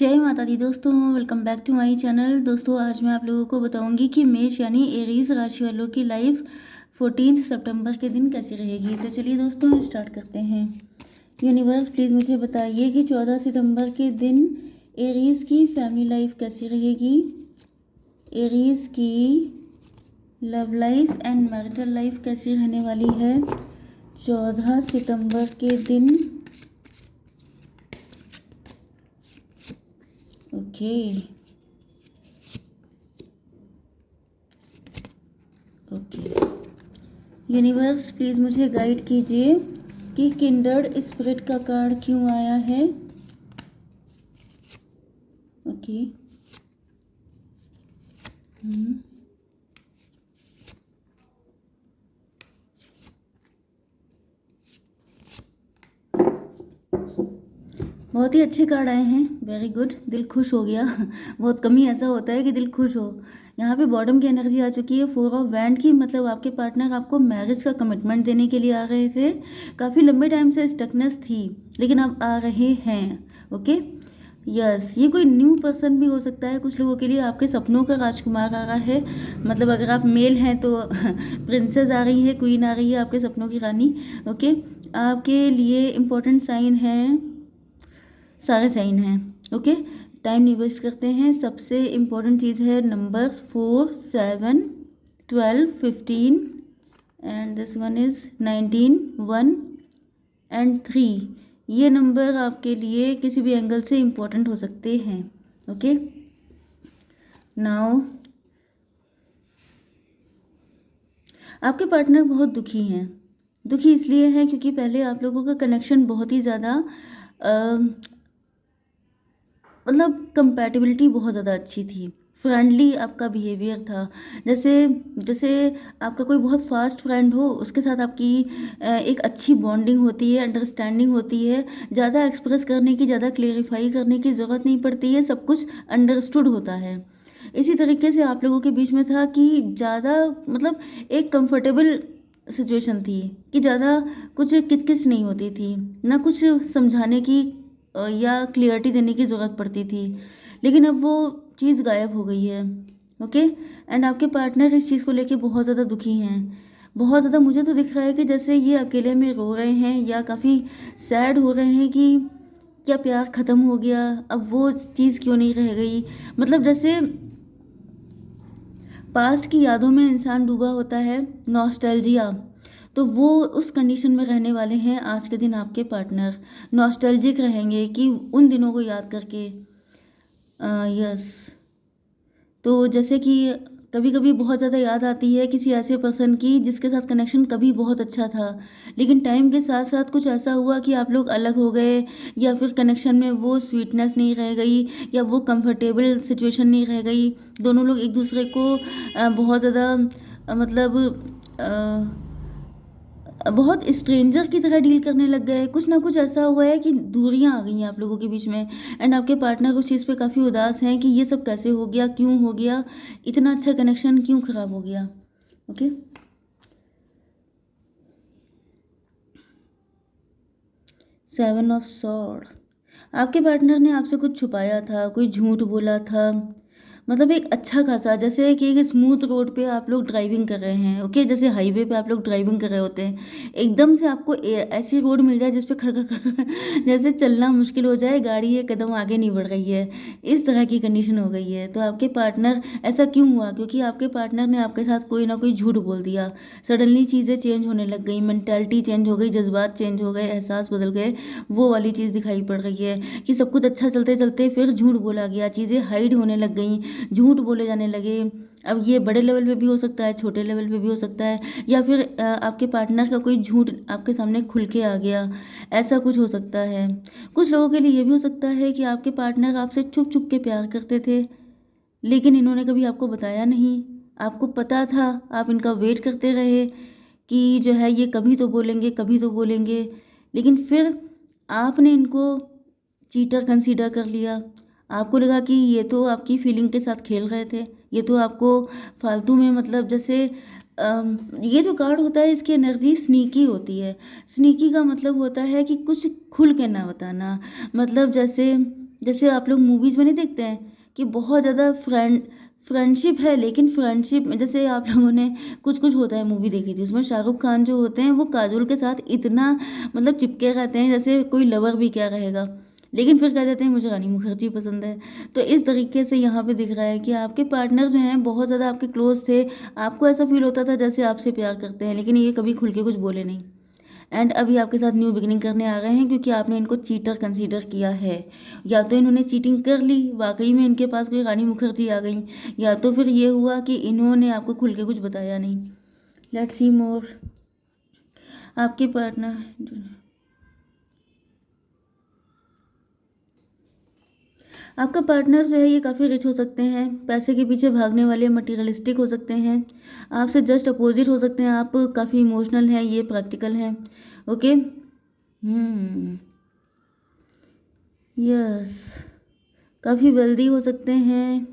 जय माता दी दोस्तों, welcome back to my channel. दोस्तों आज मैं आप लोगों को बताऊंगी कि मेष यानी एरीज राशि वालों की लाइफ 14 सितंबर के दिन कैसी रहेगी। तो चलिए दोस्तों स्टार्ट करते हैं। यूनिवर्स प्लीज़ मुझे बताइए कि 14 सितंबर के दिन एरीज की फैमिली लाइफ कैसी रहेगी, एरीज की love life and marital life कैसी रहने वाली है 14 सितंबर के दिन। ओके यूनिवर्स प्लीज़ मुझे गाइड कीजिए कि किंडर्ड स्पिरिट का कार्ड क्यों आया है। ओके बहुत ही अच्छे कार्ड आए हैं, वेरी गुड, दिल खुश हो गया। बहुत कम ही ऐसा होता है कि दिल खुश हो। यहाँ पे बॉटम की एनर्जी आ चुकी है, 4 ऑफ वैंड की, मतलब आपके पार्टनर आपको मैरिज का कमिटमेंट देने के लिए आ रहे थे। काफ़ी लंबे टाइम से स्टकनेस थी लेकिन अब आ रहे हैं। ओके यस, ये कोई न्यू पर्सन भी हो सकता है। कुछ लोगों के लिए आपके सपनों का राजकुमार आ रहा है, मतलब अगर आप मेल हैं तो प्रिंसेस आ रही है, क्वीन आ रही है, आपके सपनों की रानी। ओके आपके लिए इम्पोर्टेंट साइन है, सारे साइन हैं। ओके टाइम नहीं वेस्ट करते हैं। सबसे इम्पोर्टेंट चीज़ है numbers 4, 7, 12, 15 and this one is 19, 1 and 3। ये नंबर आपके लिए किसी भी एंगल से इम्पोर्टेंट हो सकते हैं। ओके नाउ आपके पार्टनर बहुत दुखी हैं। दुखी इसलिए है क्योंकि पहले आप लोगों का कनेक्शन बहुत ही ज़्यादा मतलब कंपैटिबिलिटी बहुत ज़्यादा अच्छी थी, फ्रेंडली आपका बिहेवियर था। जैसे जैसे आपका कोई बहुत फास्ट फ्रेंड हो, उसके साथ आपकी एक अच्छी बॉन्डिंग होती है, अंडरस्टैंडिंग होती है, ज़्यादा एक्सप्रेस करने की, ज़्यादा क्लेरिफाई करने की ज़रूरत नहीं पड़ती है, सब कुछ अंडरस्टूड होता है। इसी तरीके से आप लोगों के बीच में था कि ज़्यादा मतलब एक कंफर्टेबल सिचुएशन थी कि ज़्यादा कुछ किचकिच नहीं होती थी, ना कुछ समझाने की या क्लियरिटी देने की ज़रूरत पड़ती थी। लेकिन अब वो चीज़ गायब हो गई है। ओके एंड आपके पार्टनर इस चीज़ को लेके बहुत ज़्यादा दुखी हैं, बहुत ज़्यादा। मुझे तो दिख रहा है कि जैसे ये अकेले में रो रहे हैं या काफ़ी सैड हो रहे हैं कि क्या प्यार ख़त्म हो गया, अब वो चीज़ क्यों नहीं रह गई। मतलब जैसे पास्ट की यादों में इंसान डूबा होता है, नॉस्टैल्जिया, तो वो उस कंडीशन में रहने वाले हैं आज के दिन आपके पार्टनर। नॉस्टैल्जिक रहेंगे कि उन दिनों को याद करके। यस, तो जैसे कि कभी कभी बहुत ज़्यादा याद आती है किसी ऐसे पर्सन की जिसके साथ कनेक्शन कभी बहुत अच्छा था, लेकिन टाइम के साथ साथ कुछ ऐसा हुआ कि आप लोग अलग हो गए, या फिर कनेक्शन में वो स्वीटनेस नहीं रह गई, या वो कंफर्टेबल सिचुएशन नहीं रह गई। दोनों लोग एक दूसरे को बहुत ज़्यादा मतलब बहुत स्ट्रेंजर की तरह डील करने लग गए। कुछ ना कुछ ऐसा हुआ है कि दूरियां आ गई हैं आप लोगों के बीच में, एंड आपके पार्टनर उस चीज़ पे काफ़ी उदास हैं कि ये सब कैसे हो गया, क्यों हो गया, इतना अच्छा कनेक्शन क्यों ख़राब हो गया। ओके 7 ऑफ सॉर्ड, आपके पार्टनर ने आपसे कुछ छुपाया था, कोई झूठ बोला था। मतलब एक अच्छा खासा, जैसे कि एक स्मूथ रोड पे आप लोग ड्राइविंग कर रहे हैं। ओके जैसे हाईवे पे आप लोग ड्राइविंग कर रहे होते हैं, एकदम से आपको ऐसी रोड मिल जाए जिस पे खड़ खड़ खड़ जैसे चलना मुश्किल हो जाए, गाड़ी एक कदम आगे नहीं बढ़ रही है, इस तरह की कंडीशन हो गई है। तो आपके पार्टनर, ऐसा क्यों हुआ, क्योंकि आपके पार्टनर ने आपके साथ कोई ना कोई झूठ बोल दिया। सडनली चीज़ें चेंज होने लग गई, मेंटालिटी चेंज हो गई, जज्बात चेंज हो गए, एहसास बदल गए। वो वाली चीज़ दिखाई पड़ रही है कि सब कुछ अच्छा चलते चलते फिर झूठ बोला गया, चीज़ें हाइड होने लग गई, झूठ बोले जाने लगे। अब ये बड़े लेवल पे भी हो सकता है, छोटे लेवल पे भी हो सकता है, या फिर आपके पार्टनर का कोई झूठ आपके सामने खुल के आ गया, ऐसा कुछ हो सकता है। कुछ लोगों के लिए ये भी हो सकता है कि आपके पार्टनर आपसे छुप छुप के प्यार करते थे, लेकिन इन्होंने कभी आपको बताया नहीं। आपको पता था, आप इनका वेट करते रहे कि जो है ये कभी तो बोलेंगे, कभी तो बोलेंगे, लेकिन फिर आपने इनको चीटर कंसीडर कर लिया। आपको लगा कि ये तो आपकी फीलिंग के साथ खेल रहे थे, ये तो आपको फालतू में, मतलब जैसे ये जो कार्ड होता है इसकी एनर्जी स्नीकी होती है। स्नीकी का मतलब होता है कि कुछ खुल के ना बताना, मतलब जैसे जैसे आप लोग मूवीज़ में नहीं देखते हैं कि बहुत ज़्यादा फ्रेंडशिप है, लेकिन फ्रेंडशिप में जैसे आप लोगों ने कुछ कुछ होता है मूवी देखी थी, उसमें शाहरुख खान जो होते हैं वो काजोल के साथ इतना मतलब चिपके रहते हैं जैसे कोई लवर भी क्या रहेगा, लेकिन फिर कह देते हैं मुझे रानी मुखर्जी पसंद है। तो इस तरीके से यहाँ पे दिख रहा है कि आपके पार्टनर जो हैं बहुत ज़्यादा आपके क्लोज थे, आपको ऐसा फील होता था जैसे आपसे प्यार करते हैं, लेकिन ये कभी खुल के कुछ बोले नहीं। एंड अभी आपके साथ न्यू बिगिनिंग करने आ गए हैं क्योंकि आपने इनको चीटर कंसीडर किया है। या तो इन्होंने चीटिंग कर ली, वाकई में इनके पास कोई रानी मुखर्जी आ गई, या तो फिर ये हुआ कि इन्होंने आपको खुल के कुछ बताया नहीं। लेट्स सी मोर। आपके पार्टनर आपका पार्टनर जो है ये काफ़ी रिच हो सकते हैं, पैसे के पीछे भागने वाले मटीरियलिस्टिक हो सकते हैं, आपसे जस्ट अपोजिट हो सकते हैं, आप काफ़ी इमोशनल हैं, ये प्रैक्टिकल हैं। ओके। यस, काफ़ी वेल्दी हो सकते हैं,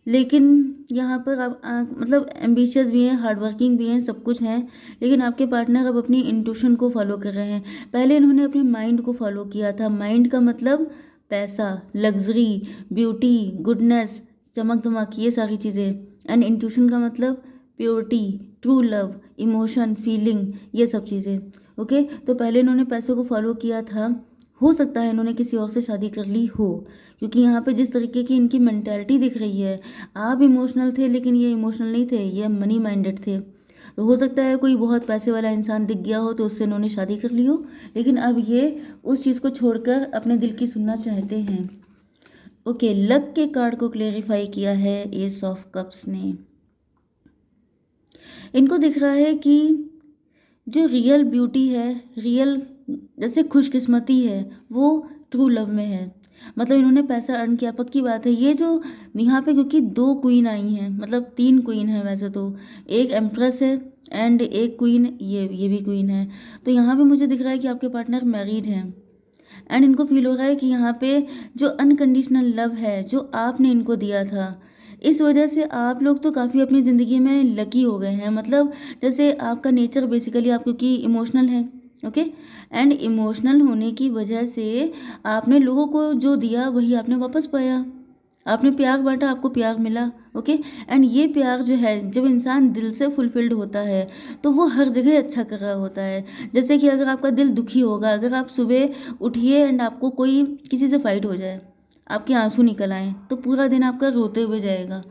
लेकिन यहाँ पर आप मतलब एम्बिशियस भी हैं, हार्डवर्किंग भी हैं, सब कुछ हैं। लेकिन आपके पार्टनर अब अपनी इंट्यूशन को फॉलो कर रहे हैं। पहले इन्होंने अपने माइंड को फॉलो किया था। माइंड का मतलब पैसा, लग्जरी, ब्यूटी, गुडनेस, चमक धमक, ये सारी चीज़ें। एंड इंट्यूशन का मतलब purity, true love, emotion, feeling, ये सब चीज़ें। ओके। तो पहले इन्होंने पैसों को फॉलो किया था। हो सकता है इन्होंने किसी और से शादी कर ली हो, क्योंकि यहाँ पे जिस तरीके की इनकी मेंटालिटी दिख रही है, आप इमोशनल थे लेकिन ये इमोशनल नहीं थे, ये मनी माइंडेड थे। तो हो सकता है कोई बहुत पैसे वाला इंसान दिख गया हो तो उससे इन्होंने शादी कर ली हो, लेकिन अब ये उस चीज़ को छोड़कर अपने दिल की सुनना चाहते हैं। ओके, लक के कार्ड को क्लेरिफाई किया है एस ऑफ कप्स ने। इनको दिख रहा है कि जो रियल ब्यूटी है, रियल जैसे खुशकिस्मती है, वो ट्रू लव में है। मतलब इन्होंने पैसा अर्न किया, पक्की बात है। ये जो यहाँ पे क्योंकि दो क्वीन आई हैं, मतलब तीन क्वीन है वैसे तो, एक एम्प्रेस है एंड एक क्वीन, ये भी क्वीन है। तो यहाँ पे मुझे दिख रहा है कि आपके पार्टनर मैरिड हैं एंड इनको फील हो रहा है कि यहाँ पे जो अनकंडीशनल लव है जो आपने इनको दिया था, इस वजह से आप लोग तो काफ़ी अपनी ज़िंदगी में लकी हो गए हैं। मतलब जैसे आपका नेचर बेसिकली आप क्योंकि इमोशनल हैं। ओके। एंड इमोशनल होने की वजह से आपने लोगों को जो दिया वही आपने वापस पाया। आपने प्यार बांटा, आपको प्यार मिला। ओके। एंड ये प्यार जो है, जब इंसान दिल से फुलफिल्ड होता है तो वो हर जगह अच्छा कर रहा होता है। जैसे कि अगर आपका दिल दुखी होगा, अगर आप सुबह उठिए एंड आपको कोई किसी से फाइट हो जाए, आपके आंसू निकल आए, तो पूरा दिन आपका रोते हुए जाएगा।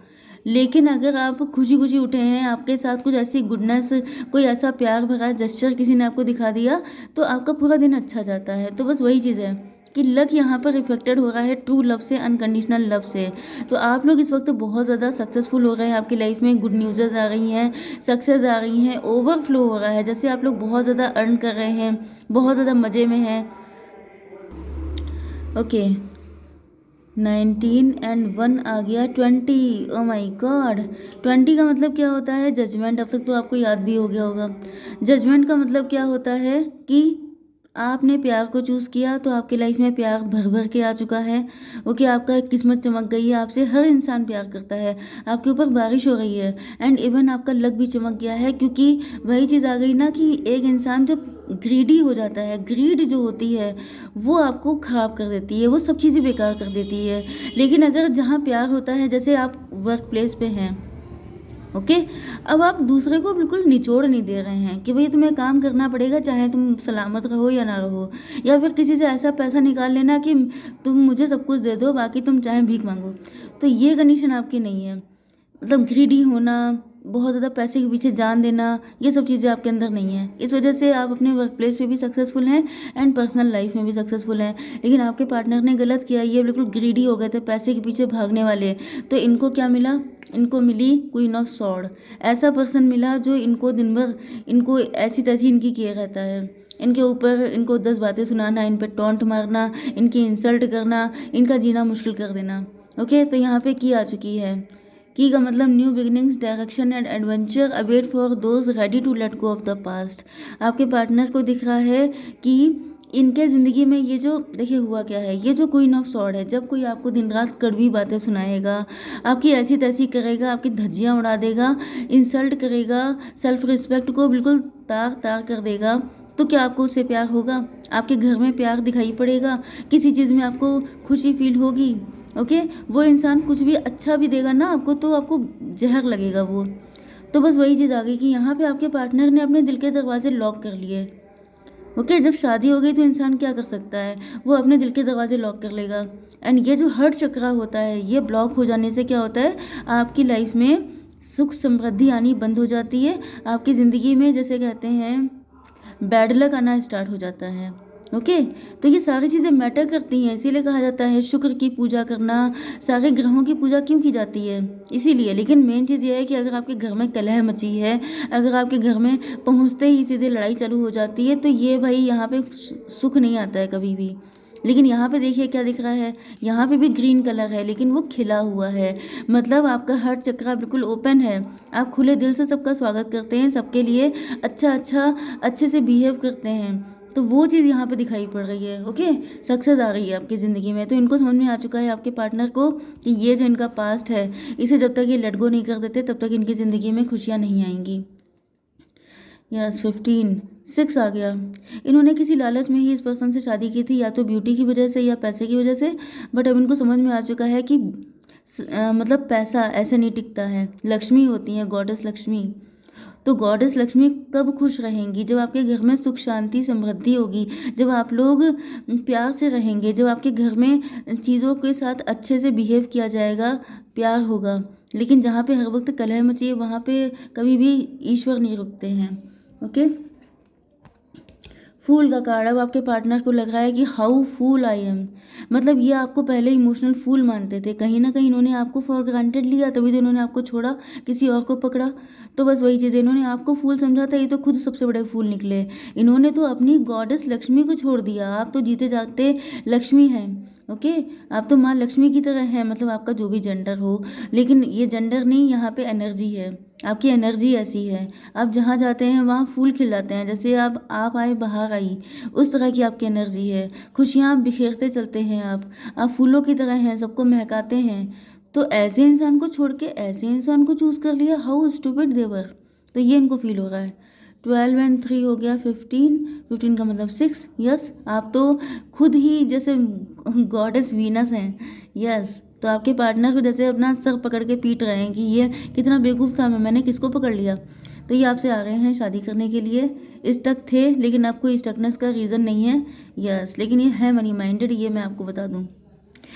लेकिन अगर आप खुशी खुशी उठे हैं, आपके साथ कुछ ऐसी गुडनेस, कोई ऐसा प्यार भरा जेस्चर किसी ने आपको दिखा दिया, तो आपका पूरा दिन अच्छा जाता है। तो बस वही चीज़ है कि लक यहाँ पर रिफ्लेक्टेड हो रहा है ट्रू लव से, अनकंडीशनल लव से। तो आप लोग इस वक्त बहुत ज़्यादा सक्सेसफुल हो रहे हैं, आपकी लाइफ में गुड न्यूज़ आ रही हैं, सक्सेस आ रही हैं, ओवरफ्लो हो रहा है, जैसे आप लोग बहुत ज़्यादा अर्न कर रहे हैं, बहुत ज़्यादा मज़े में हैं। ओके। 19 एंड 1 आ गया 20। ओ माई गॉड। 20 का मतलब क्या होता है? जजमेंट। अब तक तो आपको याद भी हो गया होगा। जजमेंट का मतलब क्या होता है कि आपने प्यार को चूज़ किया तो आपकी लाइफ में प्यार भर भर के आ चुका है। ओके, आपका किस्मत चमक गई है, आपसे हर इंसान प्यार करता है, आपके ऊपर बारिश हो रही है एंड इवन आपका लक भी चमक गया है, क्योंकि वही चीज़ आ गई ना कि एक इंसान जो ग्रीडी हो जाता है, ग्रीड जो होती है वो आपको ख़राब कर देती है, वो सब चीज़ें बेकार कर देती है। लेकिन अगर जहाँ प्यार होता है, जैसे आप वर्क प्लेस पे हैं, ओके, अब आप दूसरे को बिल्कुल निचोड़ नहीं दे रहे हैं कि भाई तुम्हें काम करना पड़ेगा चाहे तुम सलामत रहो या ना रहो, या फिर किसी से ऐसा पैसा निकाल लेना कि तुम मुझे सब कुछ दे दो बाकी तुम चाहे भीख मांगो। तो ये कंडीशन आपकी नहीं है। मतलब ग्रीडी होना, बहुत ज़्यादा पैसे के पीछे जान देना, ये सब चीज़ें आपके अंदर नहीं है। इस वजह से आप अपने वर्क प्लेस पे भी सक्सेसफुल हैं एंड पर्सनल लाइफ में भी सक्सेसफुल हैं। लेकिन आपके पार्टनर ने गलत किया, ये बिल्कुल ग्रीडी हो गए थे, पैसे के पीछे भागने वाले। तो इनको क्या मिला? इनको मिली क्वीन ऑफ सॉर्ड। ऐसा पर्सन मिला जो इनको दिन भर इनको ऐसी तैसी इनकी किए रहता है, इनके ऊपर इनको 10 बातें सुनाना, इन पर टॉन्ट मारना, इनकी इंसल्ट करना, इनका जीना मुश्किल कर देना। ओके, तो यहाँ पे की आ चुकी है। की का मतलब new beginnings, direction and adventure await for those ready to let go of the past. आपके पार्टनर को दिख रहा है कि इनके ज़िंदगी में ये जो देखिए हुआ क्या है, ये जो क्वीन ऑफ सॉर्ड है, जब कोई आपको दिन रात कड़वी बातें सुनाएगा, आपकी ऐसी तैसी करेगा, आपकी धज्जियाँ उड़ा देगा, इंसल्ट करेगा, सेल्फ रिस्पेक्ट को बिल्कुल तार तार कर देगा, तो क्या आपको उससे प्यार होगा? आपके घर में प्यार दिखाई पड़ेगा? किसी चीज़ में आपको खुशी फील होगी? ओके, वो इंसान कुछ भी अच्छा भी देगा ना आपको, तो आपको जहर लगेगा वो। तो बस वही चीज़ आ गई कि यहाँ पे आपके पार्टनर ने अपने दिल के दरवाजे लॉक कर लिए। ओके, जब शादी हो गई तो इंसान क्या कर सकता है, वो अपने दिल के दरवाजे लॉक कर लेगा। एंड ये जो हर्ट चक्रा होता है, ये ब्लॉक हो जाने से क्या होता है, आपकी लाइफ में सुख समृद्धि आनी बंद हो जाती है। आपकी ज़िंदगी में जैसे कहते हैं बैड लक आना स्टार्ट हो जाता है। ओके, तो ये सारी चीज़ें मैटर करती हैं, इसीलिए कहा जाता है शुक्र की पूजा करना, सारे ग्रहों की पूजा क्यों की जाती है, इसीलिए। लेकिन मेन चीज़ ये है कि अगर आपके घर में कलह मची है, अगर आपके घर में पहुंचते ही सीधे लड़ाई चालू हो जाती है, तो ये भाई यहाँ पे सुख नहीं आता है कभी भी। लेकिन यहाँ पे देखिए क्या दिख रहा है, यहाँ पे भी ग्रीन कलर है, लेकिन वो खिला हुआ है, मतलब आपका हार्ट चक्रा बिल्कुल ओपन है। आप खुले दिल से सबका स्वागत करते हैं, सबके लिए अच्छे से बिहेव करते हैं। तो वो चीज़ यहाँ पे दिखाई पड़ रही है। ओके, सक्सेस आ रही है आपकी ज़िंदगी में। तो इनको समझ में आ चुका है आपके पार्टनर को कि ये जो इनका पास्ट है, इसे जब तक ये लेट गो नहीं कर देते तब तक इनकी ज़िंदगी में खुशियाँ नहीं आएंगी। यस, 6 आ गया। इन्होंने किसी लालच में ही इस पर्सन से शादी की थी, या तो ब्यूटी की वजह से या पैसे की वजह से। बट अब इनको समझ में आ चुका है कि मतलब पैसा ऐसे नहीं टिकता है। लक्ष्मी होती है, गॉडेस लक्ष्मी। तो गॉडेस लक्ष्मी कब खुश रहेंगी, जब आपके घर में सुख शांति समृद्धि होगी, जब आप लोग प्यार से रहेंगे, जब आपके घर में चीज़ों के साथ अच्छे से बिहेव किया जाएगा, प्यार होगा। लेकिन जहाँ पे हर वक्त कलह मची है, वहाँ पे कभी भी ईश्वर नहीं रुकते हैं। ओके, फूल का कार्ड। अब आपके पार्टनर को लग रहा है कि हाउ फूल आई एम, मतलब ये आपको पहले इमोशनल फूल मानते थे, कहीं ना कहीं इन्होंने आपको फॉर ग्रांटेड लिया, तभी तो इन्होंने आपको छोड़ा, किसी और को पकड़ा। तो बस वही चीज़ है, इन्होंने आपको फूल समझा था, ये तो खुद सबसे बड़े फूल निकले। इन्होंने तो अपनी गॉडेस लक्ष्मी को छोड़ दिया। आप तो जीते जागते लक्ष्मी हैं। ओके, आप तो माँ लक्ष्मी की तरह हैं, मतलब आपका जो भी जेंडर हो। लेकिन ये जेंडर नहीं, यहाँ पे एनर्जी है, आपकी एनर्जी ऐसी है। आप जहाँ जाते हैं वहाँ फूल खिल जाते हैं, जैसे आप आए बाहर आई, उस तरह की आपकी एनर्जी है। खुशियाँ आप बिखेरते चलते हैं, आप फूलों की तरह हैं, सबको महकाते हैं। तो ऐसे इंसान को छोड़ के ऐसे इंसान को चूज़ कर लिया, हाउ स्टूपिड देवर। तो ये इनको फील हो रहा है। 12 एंड 3 हो गया 15, 15 का मतलब 6। यस, आप तो खुद ही जैसे गॉडेस वीनस हैं। यस, तो आपके पार्टनर को जैसे अपना सर पकड़ के पीट रहे हैं कि ये कितना बेवकूफ़ था, मैंने किसको पकड़ लिया। तो ये आपसे आ रहे हैं शादी करने के लिए। स्टक थे, लेकिन आपको स्टकनेस का रीज़न नहीं है। यस, लेकिन ये है मनी माइंडेड, ये मैं आपको बता दूँ।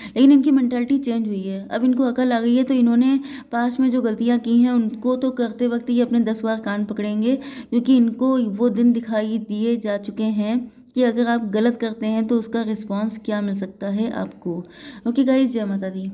लेकिन इनकी मेंटालिटी चेंज हुई है, अब इनको अकल आ गई है। तो इन्होंने पास्ट में जो गलतियां की हैं उनको तो करते वक्त ये अपने 10 बार कान पकड़ेंगे, क्योंकि इनको वो दिन दिखाई दिए जा चुके हैं कि अगर आप गलत करते हैं तो उसका रिस्पॉन्स क्या मिल सकता है आपको। ओके गाइज, जय माता दी।